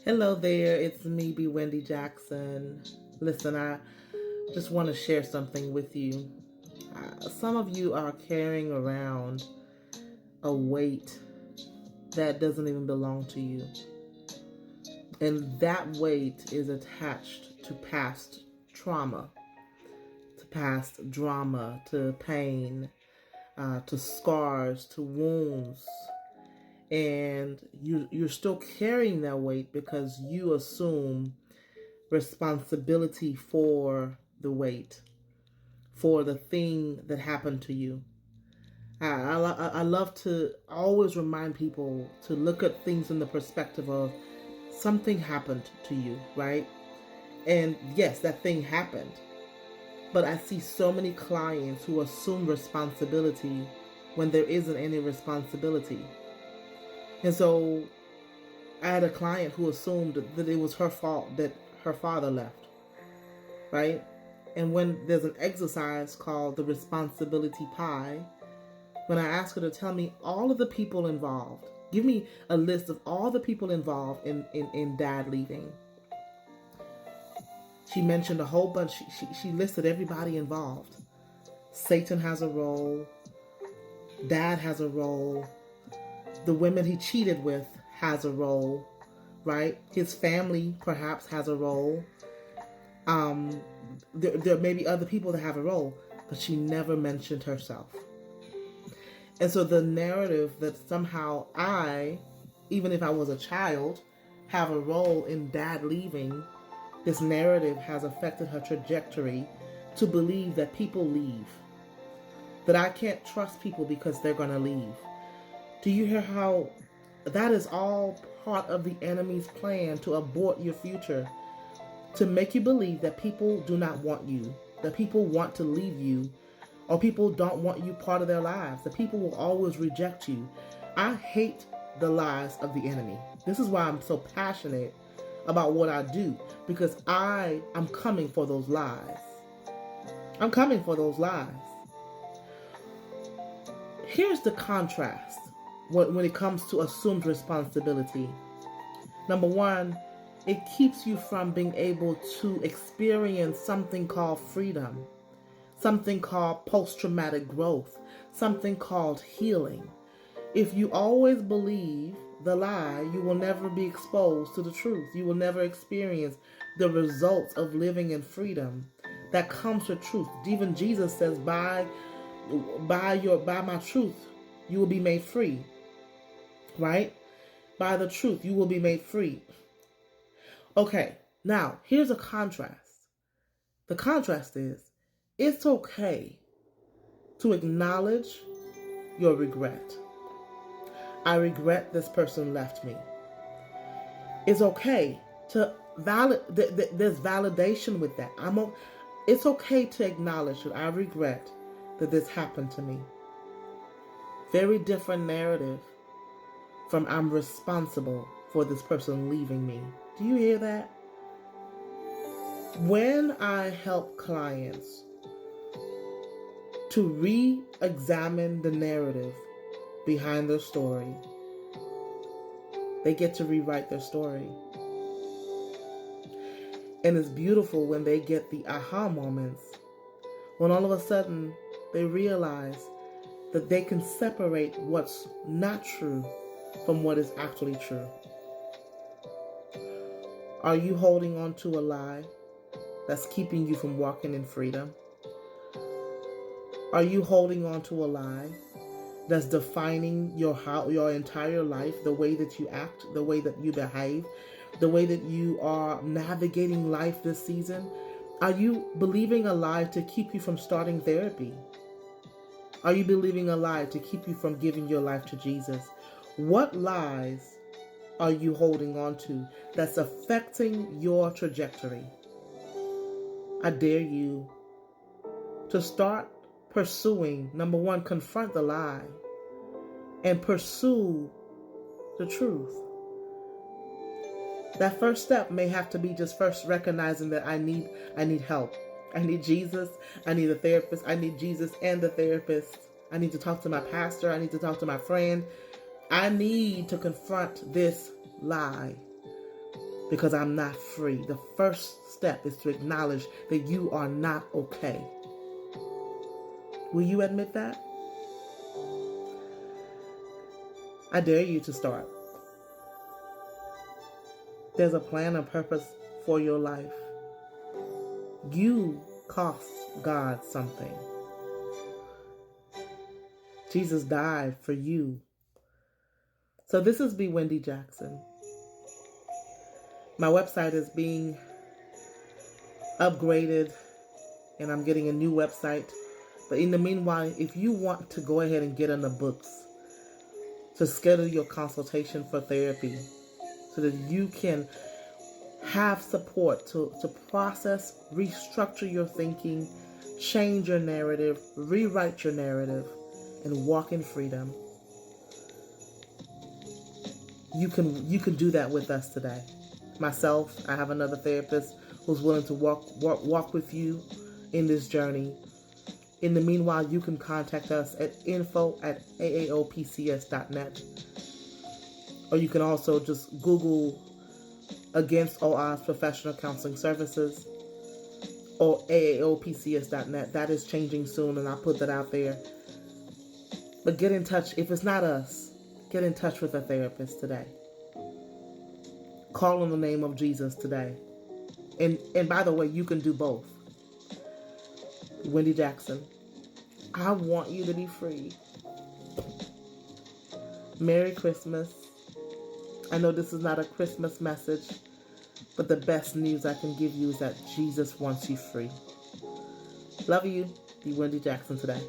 Hello there, it's me, B. Wendy Jackson. Listen, I just want to share something with you. Some of you are carrying around a weight that doesn't even belong to you. And that weight is attached to past trauma, to past drama, to pain, to scars, to wounds. And you're still carrying that weight because you assume responsibility for the weight, for the thing that happened to you. I love to always remind people to look at things in the perspective of something happened to you, right? And yes, that thing happened. But I see so many clients who assume responsibility when there isn't any responsibility. And so I had a client who assumed that it was her fault that her father left, right? And when there's an exercise called the responsibility pie, when I ask her to tell me all of the people involved, give me a list of all the people involved in dad leaving. She mentioned a whole bunch. She listed everybody involved. Satan has a role. Dad has a role. The women he cheated with has a role, right? His family perhaps has a role. There may be other people that have a role, but she never mentioned herself. And so the narrative that somehow I, even if I was a child, have a role in dad leaving, this narrative has affected her trajectory to believe that people leave. That I can't trust people because they're going to leave. Do you hear how that is all part of the enemy's plan to abort your future? To make you believe that people do not want you, that people want to leave you, or people don't want you part of their lives, that people will always reject you. I hate the lies of the enemy. This is why I'm so passionate about what I do, because I'm coming for those lies. I'm coming for those lies. Here's the contrast when it comes to assumed responsibility. Number one, it keeps you from being able to experience something called freedom, something called post-traumatic growth, something called healing. If you always believe the lie, you will never be exposed to the truth. You will never experience the results of living in freedom that comes with truth. Even Jesus says, by my truth, you will be made free. Right? By the truth, you will be made free. Okay, now here's a contrast. The contrast is, it's okay to acknowledge your regret. I regret this person left me. It's okay to there's validation with that. It's okay to acknowledge that I regret that this happened to me. Very different narrative from I'm responsible for this person leaving me. Do you hear that? When I help clients to re-examine the narrative behind their story, they get to rewrite their story. And it's beautiful when they get the aha moments, when all of a sudden they realize that they can separate what's not true from what is actually true. Are you holding on to a lie that's keeping you from walking in freedom? Are you holding on to a lie that's defining your entire life, the way that you act, the way that you behave, the way that you are navigating life this season? Are you believing a lie to keep you from starting therapy? Are you believing a lie to keep you from giving your life to Jesus? What lies are you holding on to that's affecting your trajectory? I dare you to start pursuing, number one, confront the lie and pursue the truth. That first step may have to be just first recognizing that I need help. I need Jesus. I need a therapist. I need Jesus and the therapist. I need to talk to my pastor. I need to talk to my friend. I need to confront this lie. because I'm not free. The first step is to acknowledge that you are not okay. Will you admit that? I dare you to start. There's a plan and purpose for your life. You cost God something. Jesus died for you. So this is B. Wendy Jackson. My website is being upgraded and I'm getting a new website. But in the meanwhile, if you want to go ahead and get on the books to schedule your consultation for therapy so that you can have support to process, restructure your thinking, change your narrative, rewrite your narrative, and walk in freedom. You can do that with us today. Myself, I have another therapist who's willing to walk with you in this journey. In the meanwhile, you can contact us at info@aaopcs.net. Or you can also just Google Against All Odds Professional Counseling Services or aaopcs.net. That is changing soon, and I'll put that out there. But get in touch. If it's not us, get in touch with a therapist today. Call on the name of Jesus today. And by the way, you can do both. Wendy Jackson, I want you to be free. Merry Christmas. I know this is not a Christmas message, but the best news I can give you is that Jesus wants you free. Love you. Be Wendy Jackson today.